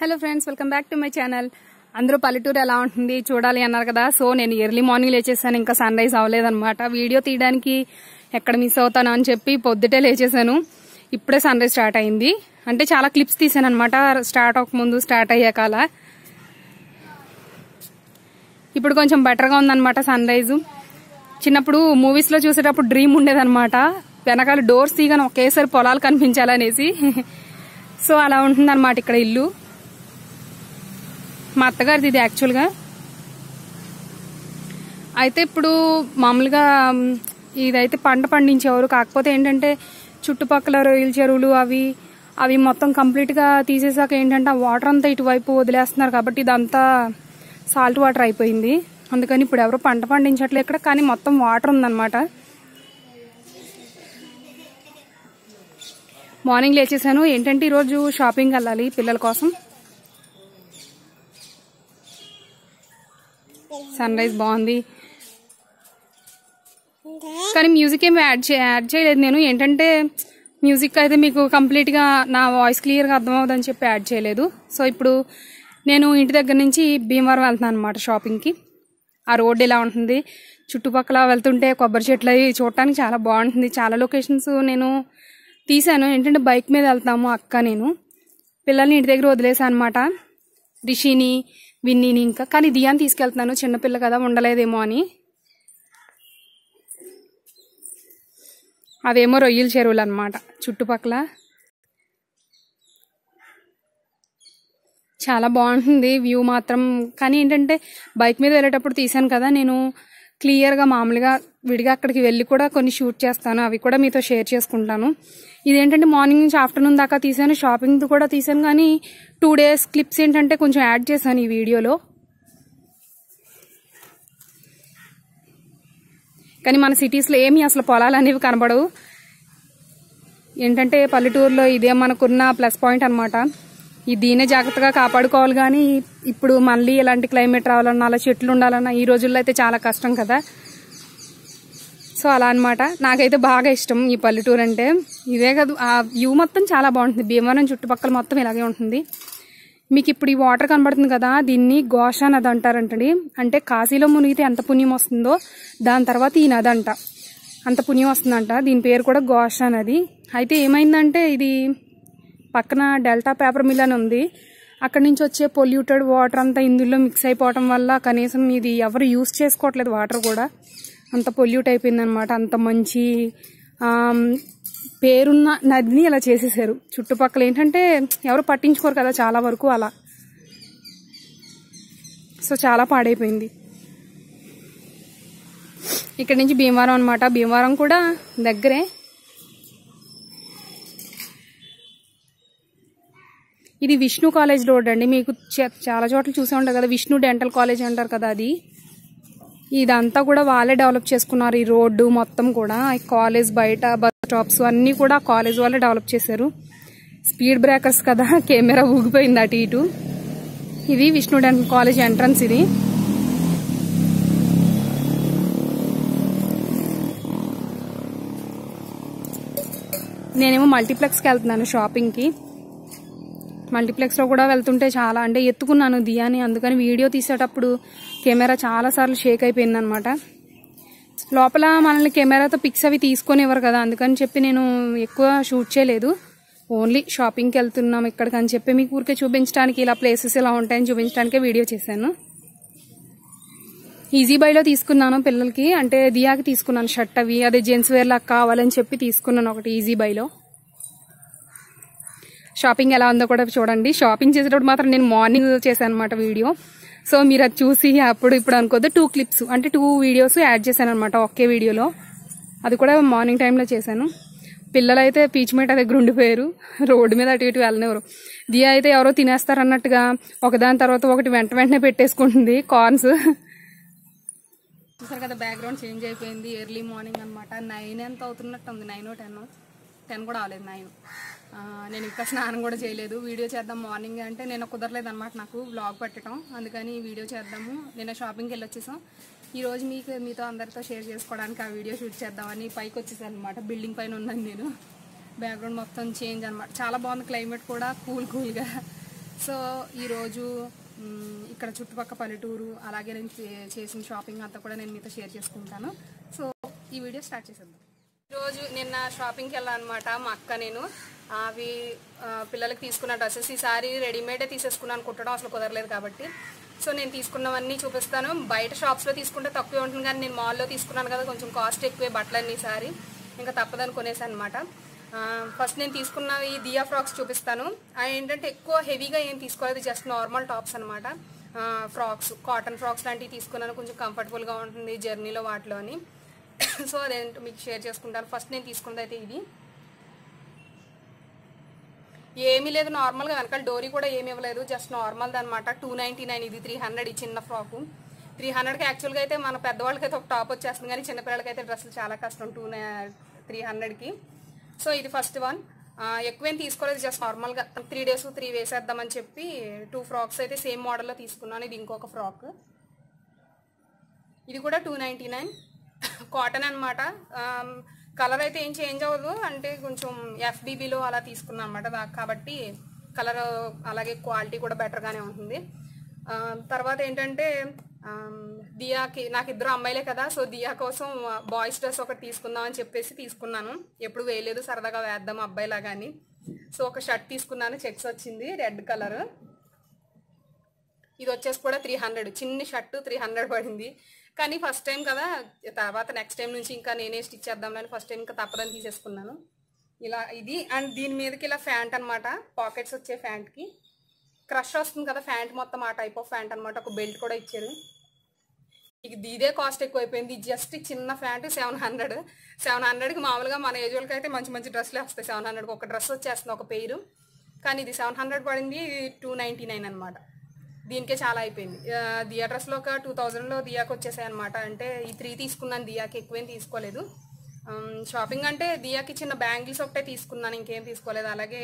Hello friends, welcome back to my channel. అందరూ పల్లెటూరు ఎలా ఉంటుంది చూడాలి అన్నారు కదా. సో నేను ఎర్లీ మార్నింగ్ లేచేసాను, ఇంకా సన్ రైజ్ అవ్వలేదన్నమాట. వీడియో తీయడానికి ఎక్కడ మిస్ అవుతాను అని చెప్పి పొద్దుటే లేచేసాను. ఇప్పుడే సన్ రైజ్ స్టార్ట్ అయింది. అంటే చాలా క్లిప్స్ తీసాను అనమాట, స్టార్ట్ అవ్వకముందు స్టార్ట్ అయ్యాక. అలా ఇప్పుడు కొంచెం బెటర్గా ఉందన్నమాట సన్ రైజ్. చిన్నప్పుడు మూవీస్ లో చూసేటప్పుడు డ్రీమ్ ఉండేదన్నమాట, వెనకాల డోర్స్ తీయగానే ఒకేసారి పొలాలు కనిపించాలనేసి. సో అలా ఉంటుందన్నమాట ఇక్కడ ఇల్లు. మా అత్తగారిది ఇది యాక్చువల్గా. అయితే ఇప్పుడు మామూలుగా ఇదైతే పంట పండించేవారు. కాకపోతే ఏంటంటే చుట్టుపక్కల రొయ్యల చెరువులు అవి మొత్తం కంప్లీట్గా తీసేసాక ఏంటంటే ఆ వాటర్ అంతా ఇటువైపు వదిలేస్తున్నారు కాబట్టి ఇదంతా సాల్ట్ వాటర్ అయిపోయింది. అందుకని ఇప్పుడు ఎవరు పంట పండించట్లేదు ఇక్కడ, కానీ మొత్తం వాటర్ ఉందన్నమాట. మార్నింగ్ లేచేసాను. ఏంటంటే ఈరోజు షాపింగ్ వెళ్ళాలి పిల్లల కోసం. సన్ రైజ్ బాగుంది, కానీ మ్యూజిక్ ఏమి యాడ్ చేయలేదు నేను. ఏంటంటే మ్యూజిక్ అయితే మీకు కంప్లీట్గా నా వాయిస్ క్లియర్గా అర్థమవుతుందని చెప్పి యాడ్ చేయలేదు. సో ఇప్పుడు నేను ఇంటి దగ్గర నుంచి భీమవరం వెళ్తున్నాను అనమాట షాపింగ్కి. ఆ రోడ్డు ఇలా ఉంటుంది, చుట్టుపక్కల వెళ్తుంటే కొబ్బరి చెట్లు అవి చూడటానికి చాలా బాగుంటుంది. చాలా లొకేషన్స్ నేను తీసాను. ఏంటంటే బైక్ మీద వెళ్తాము అక్క నేను. పిల్లల్ని ఇంటి దగ్గర వదిలేసాను అనమాట, రిషిని విన్నీని. ఇంకా కానీ దియాని తీసుకెళ్తున్నాను, చిన్నపిల్ల కదా ఉండలేదేమో అని. అవేమో రొయ్యల చెరువులు అనమాట చుట్టుపక్కల. చాలా బాగుంటుంది వ్యూ మాత్రం. కానీ ఏంటంటే బైక్ మీద వెళ్ళేటప్పుడు తీసాను కదా నేను, క్లియర్గా మామూలుగా విడిగా అక్కడికి వెళ్ళి కూడా కొన్ని షూట్ చేస్తాను, అవి కూడా మీతో షేర్ చేసుకుంటాను. ఇదేంటంటే మార్నింగ్ నుంచి ఆఫ్టర్నూన్ దాకా తీసాను, షాపింగ్ కూడా తీసాను. కానీ 2 days క్లిప్స్ ఏంటంటే కొంచెం యాడ్ చేశాను ఈ వీడియోలో. కానీ మన సిటీస్లో ఏమీ అసలు పొలాలు అనేవి కనబడవు. ఏంటంటే పల్లెటూరులో ఇదే మనకున్న ప్లస్ పాయింట్ అనమాట. దీన్నే జాగ్రత్తగా కాపాడుకోవాలి. కానీ ఇప్పుడు మళ్ళీ ఇలాంటి క్లైమేట్ రావాలన్నా, అలా చెట్లు ఉండాలన్నా ఈ రోజుల్లో అయితే చాలా కష్టం కదా. సో అలా అనమాట. నాకైతే బాగా ఇష్టం ఈ పల్లెటూరు అంటే. ఇదే కాదు, ఆ వ్యూ మొత్తం చాలా బాగుంటుంది. భీమవరం చుట్టుపక్కల మొత్తం ఇలాగే ఉంటుంది. మీకు ఇప్పుడు ఈ వాటర్ కనబడుతుంది కదా, దీన్ని ఘోష నది అంటారంటండి. అంటే కాశీలో మునిగితే ఎంత పుణ్యం వస్తుందో దాని తర్వాత ఈ నది అంట అంత పుణ్యం వస్తుందంట. దీని పేరు కూడా ఘోష నది. అయితే ఏమైందంటే ఇది పక్కన డెల్టా పేపర్ మిల్ అని ఉంది, అక్కడి నుంచి వచ్చే పొల్యూటెడ్ వాటర్ అంతా ఇందులో మిక్స్ అయిపోవటం వల్ల కనీసం ఇది ఎవరు యూజ్ చేసుకోవట్లేదు. వాటర్ కూడా అంత పొల్యూట్ అయిపోయింది అనమాట. అంత మంచి పేరున్న నదిని ఇలా చేసేసారు. చుట్టుపక్కల ఏంటంటే ఎవరు పట్టించుకోరు కదా చాలా వరకు అలా. సో చాలా పాడైపోయింది. ఇక్కడ నుంచి భీమవరం అనమాట. భీమవరం కూడా దగ్గరే. ఇది విష్ణు కాలేజ్ రోడ్ అండి. మీకు చాలా చోట్ల చూసే ఉంటారు కదా, విష్ణు డెంటల్ కాలేజ్ అంటారు కదా అది. ఇదంతా కూడా వాళ్ళే డెవలప్ చేసుకున్నారు ఈ రోడ్డు మొత్తం కూడా. కాలేజ్ బయట బస్ స్టాప్స్ అన్నీ కూడా కాలేజ్ వాళ్ళే డెవలప్ చేశారు. స్పీడ్ బ్రేకర్స్ కదా, కెమెరా ఊగిపోయింది అటు ఇటు. ఇది విష్ణు డెంటల్ కాలేజ్ ఎంట్రన్స్. ఇది నేనేమో మల్టీప్లెక్స్కి వెళ్తున్నాను షాపింగ్కి. మల్టీప్లెక్స్లో కూడా వెళ్తుంటే చాలా అంటే ఎత్తుకున్నాను దియాని, అందుకని వీడియో తీసేటప్పుడు కెమెరా చాలాసార్లు షేక్ అయిపోయింది అనమాట. లోపల మనల్ని కెమెరాతో పిక్స్ అవి తీసుకొని ఇవ్వరు కదా, అందుకని చెప్పి నేను ఎక్కువ షూట్ చేయలేదు. ఓన్లీ షాపింగ్కి వెళ్తున్నాం ఇక్కడికి అని చెప్పి మీకు ఊరికే చూపించడానికి, ఇలా ప్లేసెస్ ఇలా ఉంటాయని చూపించడానికే వీడియో చేశాను. ఈజీ బైలో తీసుకున్నాను పిల్లలకి, అంటే దియాకి తీసుకున్నాను షర్ట్ అవి. అదే జెంట్స్ వేర్ లాగా కావాలని చెప్పి తీసుకున్నాను ఒకటి ఈజీ బైలో. షాపింగ్ ఎలా ఉందో కూడా చూడండి. షాపింగ్ చేసేటప్పుడు మాత్రం నేను మార్నింగ్ చేశాను అనమాట వీడియో. సో మీరు అది చూసి అప్పుడు ఇప్పుడు అనుకోద్దు, 2 clips అంటే 2 videos యాడ్ చేశాను అనమాట ఒకే వీడియోలో. అది కూడా మార్నింగ్ టైంలో చేశాను. పిల్లలు అయితే పీచ్మేట దగ్గర ఉండిపోయారు, రోడ్డు మీద అటు ఇటు వెళ్ళనివ్వరు. దియా అయితే ఎవరో తినేస్తారు అన్నట్టుగా ఒకదాని తర్వాత ఒకటి వెంటనే పెట్టేసుకుంటుంది కార్న్స్. చూసారు కదా, బ్యాక్గ్రౌండ్ చేంజ్ అయిపోయింది. ఎర్లీ మార్నింగ్ అనమాట. 9 ఎంత అవుతున్నట్టు ఉంది, 9 or 10 కూడా అవ్వలేదు 9. నేను ఇంకా స్నానం కూడా చేయలేదు. వీడియో చేద్దాం మార్నింగ్ అంటే నేను కుదరలేదు అనమాట నాకు వ్లాగ్ పెట్టడం, అందుకని వీడియో చేద్దాము. నేను షాపింగ్కి వెళ్ళి వచ్చేసాం. ఈరోజు మీతో అందరితో షేర్ చేసుకోవడానికి ఆ వీడియో షూట్ చేద్దామని పైకి వచ్చేసాను అనమాట. బిల్డింగ్ పైన ఉన్నాను నేను. బ్యాక్గ్రౌండ్ మొత్తం చేంజ్ అనమాట. చాలా బాగుంది క్లైమేట్ కూడా, కూల్గా. సో ఈరోజు ఇక్కడ చుట్టుపక్కల పల్లెటూరు అలాగే నేను చేసిన షాపింగ్ అంతా కూడా నేను మీతో షేర్ చేసుకుంటాను. సో ఈ వీడియో స్టార్ట్ చేసేద్దాం. ఈరోజు నిన్న షాపింగ్కి వెళ్ళాను అనమాట. మా అక్క నేను అవి పిల్లలకి తీసుకున్న డ్రెస్సెస్ ఈసారి రెడీమేడే తీసేసుకున్నాను, కుట్టడం అసలు కుదరలేదు కాబట్టి. సో నేను తీసుకున్నవన్నీ చూపిస్తాను. బయట షాప్స్లో తీసుకుంటే తక్కువే ఉంటుంది, కానీ నేను మాల్లో తీసుకున్నాను కదా, కొంచెం కాస్ట్ ఎక్కువే బట్టలన్నీ ఈసారి, ఇంకా తప్పదని కొనేసాను అనమాట. ఫస్ట్ నేను తీసుకున్న ఈ దియా ఫ్రాక్స్ చూపిస్తాను. ఏంటంటే ఎక్కువ హెవీగా ఏం తీసుకోలేదు, జస్ట్ నార్మల్ టాప్స్ అనమాట. ఫ్రాక్స్, కాటన్ ఫ్రాక్స్ లాంటివి తీసుకున్నాను, కొంచెం కంఫర్టబుల్గా ఉంటుంది జర్నీలో వాటిలో అని. సో అదేంటో మీకు షేర్ చేసుకుంటాను. ఫస్ట్ నేను తీసుకున్నది అయితే ఇది ఏమీ లేదు, నార్మల్గా వెనకాల డోరీ కూడా ఏమి ఇవ్వలేదు, జస్ట్ నార్మల్ది అనమాట. 299, ఇది 300. ఈ చిన్న ఫ్రాకు 300కి యాక్చువల్గా అయితే మన పెద్దవాళ్ళకి అయితే ఒక టాప్ వచ్చేస్తుంది, కానీ చిన్నపిల్లలకైతే డ్రెస్సులు చాలా కష్టం 300కి. సో ఇది ఫస్ట్ వన్. ఎక్కువేం తీసుకోలేదు, జస్ట్ నార్మల్గా 3 days 3 వేసేద్దామని చెప్పి 2 ఫ్రాక్స్ అయితే సేమ్ మోడల్లో తీసుకున్నాను. ఇది ఇంకొక ఫ్రాక్, ఇది కూడా 299, కాటన్ అనమాట. కలర్ అయితే ఏం చేంజ్ అవ్వదు, అంటే కొంచెం FBBలో అలా తీసుకున్నాను అనమాట, కాబట్టి కలర్ అలాగే క్వాలిటీ కూడా బెటర్గానే ఉంటుంది. తర్వాత ఏంటంటే దియాకి, నాకు ఇద్దరు అమ్మాయిలే కదా, సో దియా కోసం బాయ్స్ డ్రెస్ ఒకటి తీసుకుందాం అని చెప్పేసి తీసుకున్నాను. ఎప్పుడు వేయలేదు, సరదాగా వేద్దాం అబ్బాయిలాగా అని. సో ఒక షర్ట్ తీసుకున్నాను, చెక్స్ వచ్చింది, రెడ్ కలర్. ఇది వచ్చేసి కూడా 300, చిన్ని షర్టు 300 పడింది. కానీ ఫస్ట్ టైం కదా, తర్వాత నెక్స్ట్ టైం నుంచి ఇంకా నేనే స్టిచ్ చేద్దామని ఫస్ట్ టైం ఇంకా తప్పదని తీసేసుకున్నాను. ఇలా ఇది, అండ్ దీని మీదకి ఇలా ఫ్యాంట్ అనమాట, పాకెట్స్ వచ్చే ఫ్యాంట్కి క్రష్ వస్తుంది కదా ఫ్యాంట్ మొత్తం, ఆ టైప్ ఆఫ్ ఫ్యాంట్ అనమాట. ఒక బెల్ట్ కూడా ఇచ్చారు. ఇదే కాస్ట్ ఎక్కువైపోయింది, జస్ట్ చిన్న ఫ్యాంట్ 700కి. మామూలుగా మన ఏజ్ వాళ్ళకి అయితే మంచి మంచి డ్రెస్సులే వస్తాయి 700కి, ఒక డ్రెస్ వచ్చేస్తుంది ఒక పేరు. కానీ ఇది 700 పడింది, 299 అనమాట. దీనికే చాలా అయిపోయింది. దియా డ్రెస్లో ఒక 2000లో దియాకి వచ్చేసాయి అనమాట. అంటే ఈ 3 తీసుకున్నాను, దియాకి ఎక్కువేం తీసుకోలేదు. షాపింగ్ అంటే దియాకి చిన్న బ్యాంగిల్స్ ఒకటే తీసుకున్నాను, ఇంకేం తీసుకోలేదు. అలాగే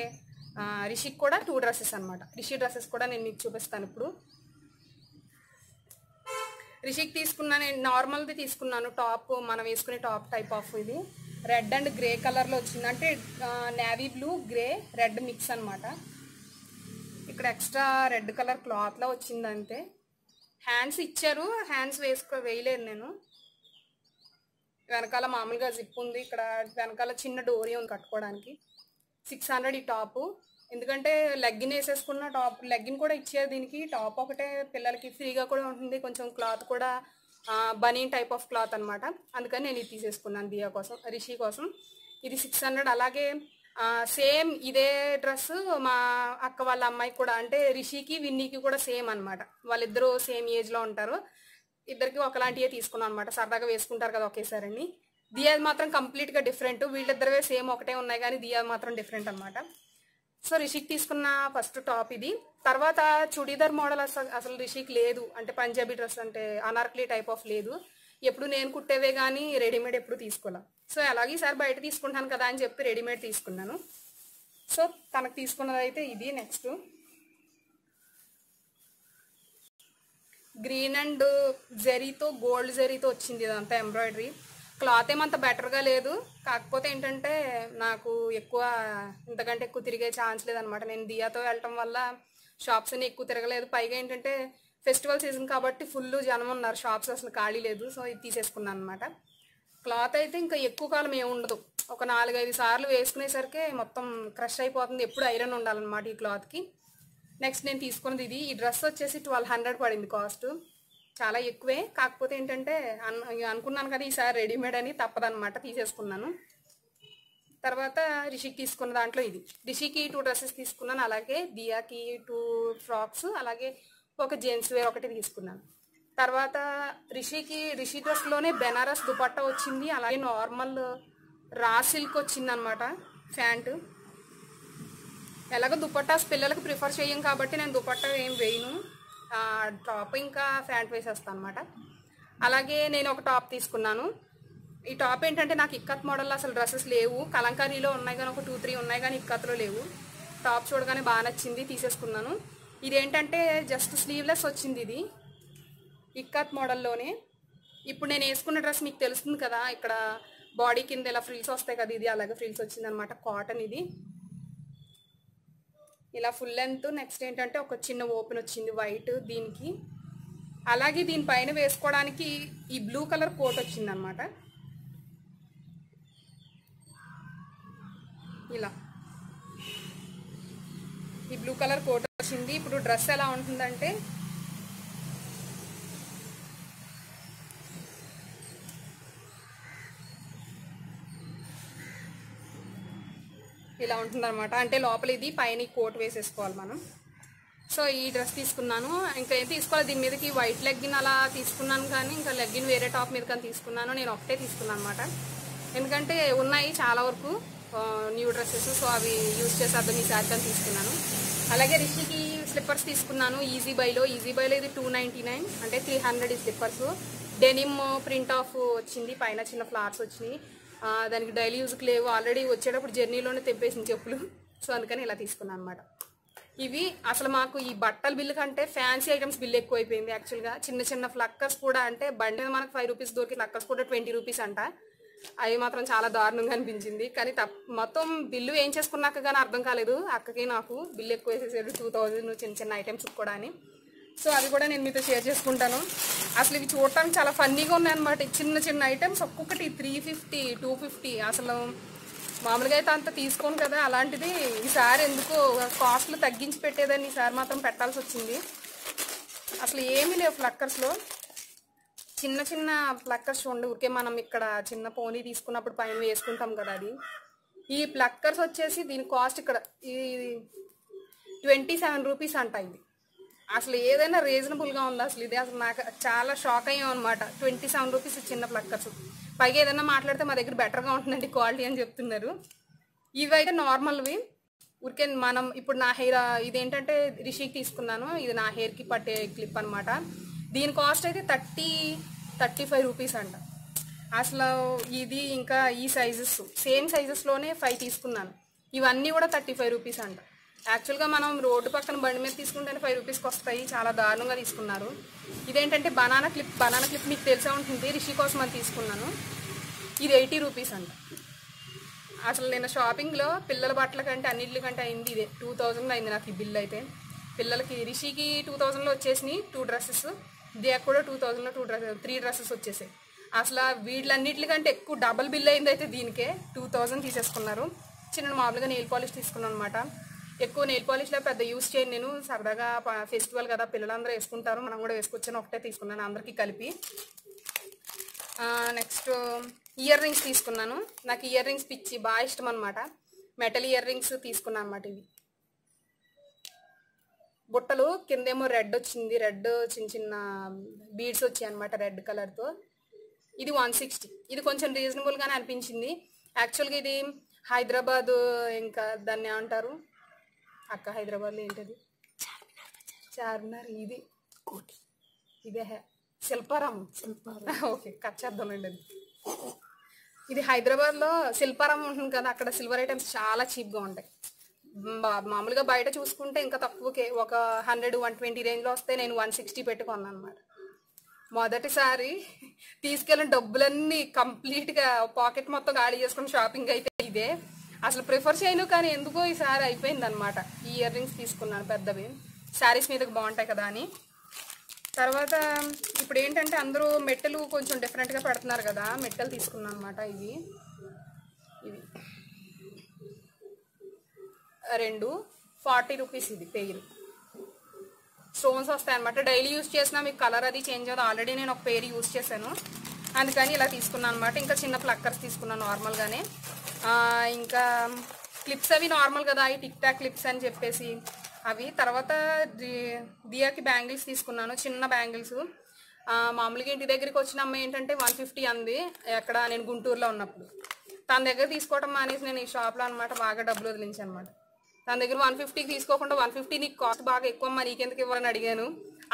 రిషిక్ కూడా 2 డ్రెస్సెస్ అనమాట. రిషి డ్రెస్సెస్ కూడా నేను మీకు చూపిస్తాను ఇప్పుడు. రిషిక్ తీసుకున్నాను, నేను నార్మల్ది తీసుకున్నాను, టాప్ మనం వేసుకునే టాప్ టైప్ ఆఫ్. ఇది రెడ్ అండ్ గ్రే కలర్లో వచ్చింది, అంటే navy blue grey red mix అనమాట. ఇక్కడ ఎక్స్ట్రా రెడ్ కలర్ క్లాత్లో వచ్చింది అంతే. హ్యాండ్స్ ఇచ్చారు, హ్యాండ్స్ వేయలేదు నేను. వెనకాల మామూలుగా జిప్ ఉంది, ఇక్కడ వెనకాల చిన్న డోరీ ఉంది కట్టుకోవడానికి. 600 ఈ టాపు, ఎందుకంటే లెగ్గిన్ వేసేసుకున్న టాప్, లెగ్గిన్ కూడా ఇచ్చారు దీనికి. టాప్ ఒకటే పిల్లలకి ఫ్రీగా కూడా ఉంటుంది, కొంచెం క్లాత్ కూడా బనీన్ టైప్ ఆఫ్ క్లాత్ అనమాట. అందుకని నేను ఇది తీసేసుకున్నాను దియా కోసం, రిషి కోసం. ఇది 600. అలాగే సేమ్ ఇదే డ్రెస్ మా అక్క వాళ్ళ అమ్మాయి కూడా, అంటే రిషికి విన్నీకి కూడా సేమ్ అనమాట. వాళ్ళిద్దరూ సేమ్ ఏజ్లో ఉంటారు, ఇద్దరికి ఒకలాంటివే తీసుకున్నాను అనమాట. సరదాగా వేసుకుంటారు కదా ఒకేసారి. దియా మాత్రం కంప్లీట్గా డిఫరెంట్, వీళ్ళిద్దరే సేమ్ ఒకటే ఉన్నాయి, కానీ దియా మాత్రం డిఫరెంట్ అనమాట. సో రిషిక్ తీసుకున్న ఫస్ట్ టాప్ ఇది. తర్వాత చుడీదార్ మోడల్ అసలు రిషిక్ లేదు, అంటే పంజాబీ డ్రెస్ అంటే అనార్కలి టైప్ ఆఫ్ లేదు. ఎప్పుడు నేను కుట్టేవే కానీ రెడీమేడ్ ఎప్పుడు తీసుకోలే. సో అలాగే ఈసారి బయట తీసుకుంటాను కదా అని చెప్పి రెడీమేడ్ తీసుకున్నాను. సో తనకు తీసుకున్నది అయితే ఇది. నెక్స్ట్ గ్రీన్ అండ్ జరీతో, గోల్డ్ జరీతో వచ్చింది ఇదంతా ఎంబ్రాయిడరీ. క్లాత్ ఏమంత బెటర్గా లేదు, కాకపోతే ఏంటంటే నాకు ఇంతకంటే ఎక్కువ తిరిగే ఛాన్స్ లేదనమాట. నేను దియాతో వెళ్ళటం వల్ల షాప్స్ అన్ని ఎక్కువ తిరగలేదు. పైగా ఏంటంటే ఫెస్టివల్ సీజన్ కాబట్టి ఫుల్ జనం ఉన్నారు, షాప్స్ అసలు ఖాళీ లేదు. సో ఇది తీసేసుకున్నాను అనమాట. క్లాత్ అయితే ఇంకా ఎక్కువ కాలం ఏముండదు, ఒక 4-5 సార్లు వేసుకునేసరికి మొత్తం క్రష్ అయిపోతుంది. ఎప్పుడు ఐరన్ ఉండాలన్నమాట ఈ క్లాత్కి. నెక్స్ట్ నేను తీసుకున్నది ఇది. ఈ డ్రెస్ వచ్చేసి 1200 పడింది కాస్ట్, చాలా ఎక్కువే. కాకపోతే ఏంటంటే అనుకున్నాను కదా ఈసారి రెడీమేడ్ అని, తప్పదనమాట తీసేసుకున్నాను. తర్వాత రిషికి తీసుకున్న దాంట్లో ఇది. రిషికి 2 డ్రెస్సెస్ తీసుకున్నాను, అలాగే దియాకి 2 ఫ్రాక్స్, అలాగే ఒక జెంట్స్ వేర్ ఒకటి తీసుకున్నాను. తర్వాత రిషి డ్రెస్లోనే బెనారస్ దుపట్టా వచ్చింది, అలాగే నార్మల్ రా సిల్క్ వచ్చింది అనమాట ప్యాంటు. ఎలాగో దుపట్టాస్ పిల్లలకి ప్రిఫర్ చేయం కాబట్టి నేను దుపట్టా ఏం వేయను, టాప్ ఇంకా ప్యాంట్ వేసేస్తాను అనమాట. అలాగే నేను ఒక టాప్ తీసుకున్నాను. ఈ టాప్ ఏంటంటే నాకు ఇక్కత్ మోడల్లో అసలు డ్రెస్సెస్ లేవు, కలంకారీలో ఉన్నాయి కానీ ఒక 2-3 ఉన్నాయి కానీ ఇక్కత్లో లేవు. టాప్ చూడగానే బాగా నచ్చింది, తీసేసుకున్నాను. ఇదేంటంటే జస్ట్ స్లీవ్లెస్ వచ్చింది, ఇది ఇక్కత్ మోడల్లోనే. ఇప్పుడు నేను వేసుకున్న డ్రెస్ మీకు తెలుస్తుంది కదా, ఇక్కడ బాడీ కింద ఇలా ఫ్రిల్స్ వస్తాయి కదా, ఇది అలాగే ఫ్రిల్స్ వచ్చింది అనమాట. కాటన్ ఇది. ఇలా ఫుల్ లెంత్. నెక్స్ట్ ఏంటంటే ఒక చిన్న ఓపెన్ వచ్చింది వైట్ దీనికి. అలాగే దీనిపైన వేసుకోవడానికి ఈ బ్లూ కలర్ కోట్ వచ్చింది అనమాట. ఇలా ఈ బ్లూ కలర్ కోట్ వచ్చింది. ఇప్పుడు డ్రెస్ ఎలా ఉంటుందంటే ఇలా ఉంటుందన్నమాట. అంటే లోపల ఇది పైన కోట్ వేసేసుకోవాలి మనం. సో ఈ డ్రెస్ తీసుకున్నాను. ఇంకా ఏం తీసుకోవాలి దీని మీదకి వైట్ లెగ్గిన్ అలా తీసుకున్నాను, కానీ ఇంకా లెగ్గిన్ వేరే టాప్ మీద కానీ తీసుకున్నాను. నేను ఒకటే తీసుకున్నాను అనమాట, ఎందుకంటే ఉన్నాయి చాలా వరకు న్యూ డ్రెస్సెస్. సో అవి యూజ్ చేసేద్దాం ఈసారి కానీ తీసుకున్నాను. అలాగే రిషికి స్లిప్పర్స్ తీసుకున్నాను ఈజీ బైలో ఇది 299, అంటే 300 ఈ స్లిప్పర్స్. డెనిమ్ ప్రింట్ ఆఫ్ వచ్చింది, పైన చిన్న ఫ్లవర్స్ వచ్చినాయి. దానికి డైలీ యూజ్కి లేవు, ఆల్రెడీ వచ్చేటప్పుడు జర్నీలోనే తెంపేసింది చెప్పులు. సో అందుకని ఇలా తీసుకున్నాను అనమాట. ఇవి అసలు మాకు ఈ బట్టల బిల్లు కంటే ఫ్యాన్సీ ఐటమ్స్ బిల్లు ఎక్కువ అయిపోయింది యాక్చువల్గా. చిన్న చిన్న ఫ్లక్కర్స్ కూడా, అంటే బండి మీద మనకు 5 రూపీస్ దొరికి ఫ్లక్కర్స్ కూడా 20 రూపీస్ అంట. అవి మాత్రం చాలా దారుణంగా అనిపించింది. కానీ మొత్తం బిల్లు ఏం చేసుకున్నాక కానీ అర్థం కాలేదు అక్కకి నాకు. బిల్లు ఎక్కువ వేసేసాడు 2000 చిన్న చిన్న ఐటమ్స్ కూడా అని. సో అది కూడా నేను మీతో షేర్ చేసుకుంటాను. అసలు ఇవి చూడటానికి చాలా ఫన్నీగా ఉన్నాయన్నమాట. చిన్న చిన్న ఐటమ్స్ ఒక్కొక్కటి 350, 250. అసలు మామూలుగా అయితే అంత తీసుకోను కదా, అలాంటిది ఈసారి ఎందుకో కాస్ట్లు తగ్గించి పెట్టేదాన్ని ఈసారి మాత్రం పెట్టాల్సి వచ్చింది. అసలు ఏమీ లేవు ఫ్లక్కర్స్లో. చిన్న చిన్న ప్లక్కర్స్ చూడండి, ఊరికే మనం ఇక్కడ చిన్న పోనీ తీసుకున్నప్పుడు పైన వేసుకుంటాం కదా అది. ఈ ప్లక్కర్స్ వచ్చేసి దీని కాస్ట్ ఇక్కడ ఈ 27 రూపీస్ అంట. ఇది అసలు ఏదైనా రీజనబుల్గా ఉంది అసలు. ఇది అసలు నాకు చాలా షాక్ అయ్యాం అనమాట. 27 రూపీస్ చిన్న ప్లక్కర్స్. పైగా ఏదైనా మాట్లాడితే మా దగ్గర బెటర్గా ఉంటుందండి క్వాలిటీ అని చెప్తున్నారు. ఇవి అయితే నార్మల్వి, ఊరికే మనం ఇప్పుడు నా హెయిర్ ఇదేంటంటే రిషికి తీసుకున్నాను. ఇది నా హెయిర్కి పట్టే క్లిప్ అనమాట. దీని కాస్ట్ అయితే 35 రూపీస్ అంట. అసలు ఇది ఇంకా ఈ సైజెస్ సేమ్ సైజెస్లోనే 5 తీసుకున్నాను. ఇవన్నీ కూడా 35 రూపీస్ అంట. యాక్చువల్గా మనం రోడ్డు పక్కన బండి మీద తీసుకుంటేనే 5 రూపీస్కి వస్తాయి. చాలా దారుణంగా తీసుకున్నారు. ఇదేంటంటే బనానా క్లిప్ మీకు తెలిసే ఉంటుంది, రిషి కోసం అని తీసుకున్నాను. ఇది 80 రూపీస్ అంట. అసలు నేను షాపింగ్లో పిల్లల బట్టల కంటే అన్నింటికంటే అయింది ఇదే. 2000 అయింది నాకు ఈ బిల్ అయితే. పిల్లలకి రిషికి 2000లో వచ్చేసినాయి 2 డ్రెస్సెస్, దియాకి కూడా 2000లో 3 డ్రెస్సెస్ వచ్చేసాయి. అసలు వీళ్ళన్నిటికంటే ఎక్కువ డబల్ బిల్ అయింది అయితే దీనికే 2000 తీసేసుకున్నారు. చిన్న మామూలుగా నెయిల్ పాలిష్ తీసుకున్నాను అనమాట. ఎక్కువ నెయిల్ పాలిష్లో పెద్ద యూజ్ చేయను నేను, సరదాగా ఫెస్టివల్ కదా పిల్లలందరూ వేసుకుంటారు, మనం కూడా వేసుకొచ్చాను. ఒకటే తీసుకున్నాను అందరికీ కలిపి. నెక్స్ట్ ఇయర్ రింగ్స్ తీసుకున్నాను. నాకు ఇయర్ రింగ్స్ పిచ్చి బాగా ఇష్టం అనమాట. మెటల్ ఇయర్ రింగ్స్ తీసుకున్నాను అనమాట. ఇవి బుట్టలు కిందేమో రెడ్ వచ్చింది, రెడ్ చిన్న చిన్న బీడ్స్ వచ్చాయి అనమాట రెడ్ కలర్తో. ఇది 160. ఇది కొంచెం రీజనబుల్గానే అనిపించింది యాక్చువల్గా. ఇది హైదరాబాద్, ఇంకా దాన్ని ఏమంటారు అక్క హైదరాబాద్లో ఏంటది, చార్మినార్. ఇది ఇదే శిల్పారామం. ఓకే కట్ చేద్దామండి. ఇది హైదరాబాద్లో శిల్పారామం ఉంటుంది కదా, అక్కడ సిల్వర్ ఐటమ్స్ చాలా చీప్గా ఉంటాయి. మామూలుగా బయట చూసుకుంటే ఇంకా తక్కువకే ఒక 100-120 రేంజ్లో వస్తే నేను 160 పెట్టుకున్నాను అనమాట. మొదటిసారి తీసుకెళ్ళిన డబ్బులన్నీ కంప్లీట్గా పాకెట్ మొత్తం ఖాళీ చేసుకుని షాపింగ్ అయితే ఇదే. అసలు ప్రిఫర్ చేయను, కానీ ఎందుకో ఈసారి అయిపోయింది అనమాట. ఈ ఇయర్ రింగ్స్ తీసుకున్నాను పెద్దవి, శారీస్ మీదకి బాగుంటాయి కదా అని. తర్వాత ఇప్పుడు ఏంటంటే అందరూ మెట్టలు కొంచెం డిఫరెంట్గా పెడుతున్నారు కదా, మెట్టలు తీసుకున్నాను అనమాట. ఇవి 2 40 రూపీస్. ఇది పెయిర్ స్టోన్స్ వస్తాయి అనమాట. డైలీ యూజ్ చేసినా మీకు కలర్ అది చేంజ్ అవుతుంది. ఆల్రెడీ నేను ఒక పెయిర్ యూజ్ చేశాను, అందుకని ఇలా తీసుకున్నాను అనమాట. ఇంకా చిన్న ప్లక్కర్స్ తీసుకున్నాను నార్మల్గానే. ఇంకా క్లిప్స్ అవి నార్మల్ కదా, ఈ టిక్ టాక్ క్లిప్స్ అని చెప్పేసి అవి. తర్వాత దియాకి బ్యాంగిల్స్ తీసుకున్నాను, చిన్న బ్యాంగిల్స్. మామూలుగా ఇంటి దగ్గరికి వచ్చిన అమ్మాయి ఏంటంటే 150 అంది, ఎక్కడ నేను గుంటూరులో ఉన్నప్పుడు. తన దగ్గర తీసుకోవడం మానేసి నేను ఈ షాప్లో అనమాట బాగా డబ్బులు వదిలించాను అనమాట. తన దగ్గర 150కి తీసుకోకుండా 150 నీకు కాస్ట్ బాగా ఎక్కువ మరి నీకెందుకు ఇవ్వాలని అడిగాను.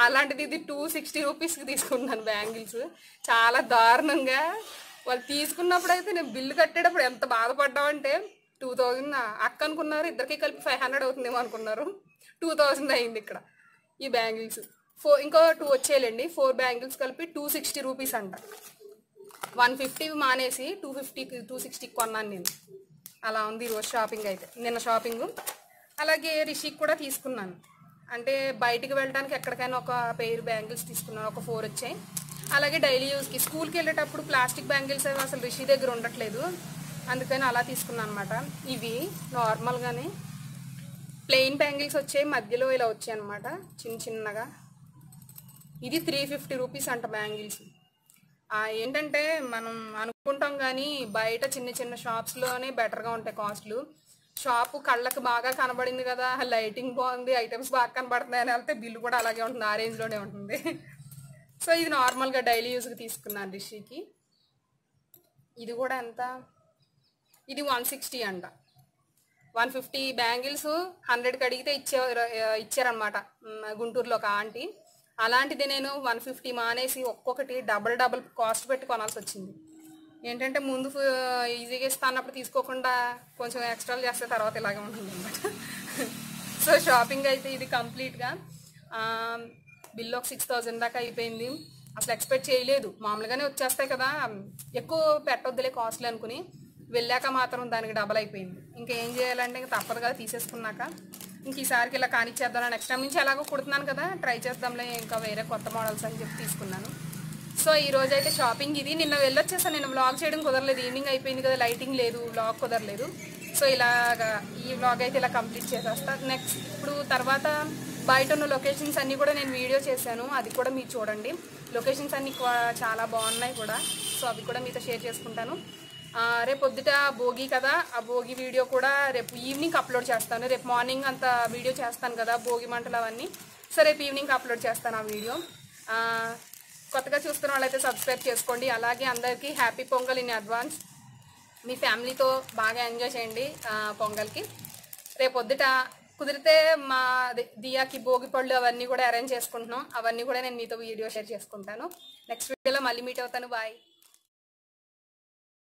అలాంటిది ఇది 260 రూపీస్కి తీసుకున్నాను బ్యాంగిల్స్. చాలా దారుణంగా వాళ్ళు తీసుకున్నప్పుడు అయితే నేను బిల్లు కట్టేటప్పుడు ఎంత బాధపడ్డామంటే 2000 అక్క అనుకున్నారు, ఇద్దరికి కలిపి 500 అవుతుందేమో అనుకున్నారు. 2000 అయింది ఇక్కడ ఈ బ్యాంగిల్స్. ఇంకో 2 వచ్చేయాలండి. 4 బ్యాంగిల్స్ కలిపి 260 రూపీస్ అంట. 150 మానేసి 260కి కొన్నాను నేను. అలా ఉంది ఈరోజు షాపింగ్ అయితే, నిన్న షాపింగ్. అలాగే రిషికి కూడా తీసుకున్నాను. అంటే బయటికి వెళ్ళడానికి ఎక్కడికైనా ఒక పెయిర్ బ్యాంగిల్స్ తీసుకున్నాను, ఒక 4 వచ్చాయి. అలాగే డైలీ యూస్కి స్కూల్కి వెళ్ళేటప్పుడు ప్లాస్టిక్ బ్యాంగిల్స్ అవి అసలు రిషి దగ్గర ఉండట్లేదు, అందుకని అలా తీసుకున్నాను అనమాట. ఇవి నార్మల్గానే ప్లెయిన్ బ్యాంగిల్స్ వచ్చాయి, మధ్యలో ఇలా వచ్చాయి అనమాట చిన్న చిన్నగా. ఇది 350 రూపీస్ అంట బ్యాంగిల్స్. ఏంటంటే మనం అనుకుంటాం కానీ బయట చిన్న చిన్న షాప్స్లోనే బెటర్గా ఉంటాయి కాస్ట్లు. షాపు కళ్ళకి బాగా కనబడింది కదా, లైటింగ్ బాగుంది, ఐటమ్స్ బాగా కనబడుతున్నాయని వెళ్తే బిల్లు కూడా అలాగే ఉంటుంది, ఆ రేంజ్లోనే ఉంటుంది. సో ఇది నార్మల్గా డైలీ యూజ్కి తీసుకున్నాను రిషికి. ఇది కూడా ఎంత, ఇది 160 అంట. 150 బ్యాంగిల్స్ 100కి అడిగితే ఇచ్చారనమాట గుంటూరులో ఒక ఆంటీ. అలాంటిది నేను 150 మానేసి ఒక్కొక్కటి డబుల్ కాస్ట్ పెట్టి కొనాల్సి వచ్చింది. ఏంటంటే ముందు ఈజీగా ఇస్తా అన్నప్పుడు తీసుకోకుండా కొంచెం ఎక్స్ట్రాలు చేస్తే తర్వాత ఇలాగే ఉంటుంది అనమాట. సో షాపింగ్ అయితే ఇది కంప్లీట్గా బిల్ ఒక 6000 దాకా అయిపోయింది. అసలు ఎక్స్పెక్ట్ చేయలేదు, మామూలుగానే వచ్చేస్తాయి కదా, ఎక్కువ పెట్టొద్దులే కాస్ట్లీ అనుకుని వెళ్ళాక మాత్రం దానికి డబల్ అయిపోయింది. ఇంకా ఏం చేయాలంటే ఇంకా తప్పదు కదా తీసేసుకున్నాక. ఇంక ఈసారికి ఇలా కానిచ్చేద్దాం, నెక్స్ట్ టైం నుంచి ఎలాగో కుడుతున్నాను కదా ట్రై చేద్దాంలే ఇంకా వేరే కొత్త మోడల్స్ అని చెప్పి తీసుకున్నాను. సో ఈరోజు అయితే షాపింగ్ ఇది. నిన్న వెళ్ళొచ్చేసాను, నేను వ్లాగ్ చేయడం కుదరలేదు, ఈవినింగ్ అయిపోయింది కదా, లైటింగ్ లేదు, వ్లాగ్ కుదరలేదు. సో ఇలాగా ఈ వ్లాగ్ అయితే ఇలా కంప్లీట్ చేసేస్తా. నెక్స్ట్ ఇప్పుడు తర్వాత బయట ఉన్న లొకేషన్స్ అన్నీ కూడా నేను వీడియో చేశాను, అది కూడా మీరు చూడండి. లొకేషన్స్ అన్నీ చాలా బాగున్నాయి కూడా, సో అవి కూడా మీతో షేర్ చేసుకుంటాను. రేపు పొద్దుట భోగి కదా, ఆ భోగి వీడియో కూడా రేపు ఈవినింగ్ అప్లోడ్ చేస్తాను. రేపు మార్నింగ్ అంత వీడియో చేస్తాను కదా భోగి మంటలు అవన్నీ, సో రేపు ఈవినింగ్ అప్లోడ్ చేస్తాను ఆ వీడియో. కొత్తగా చూస్తున్న వాళ్ళైతే సబ్స్క్రైబ్ చేసుకోండి. అలాగే అందరికీ హ్యాపీ పొంగల్ ఇన్ అడ్వాన్స్. మీ ఫ్యామిలీతో బాగా ఎంజాయ్ చేయండి పొంగల్కి. రేపు పొద్దుట కుదిరితే మా దియాకి భోగి పళ్ళు అవన్నీ కూడా అరేంజ్ చేసుకుంటున్నాం, అవన్నీ కూడా నేను మీతో వీడియో షేర్ చేసుకుంటాను. నెక్స్ట్ వీడియోలో మళ్ళీ మీట్ అవుతాను. బాయ్.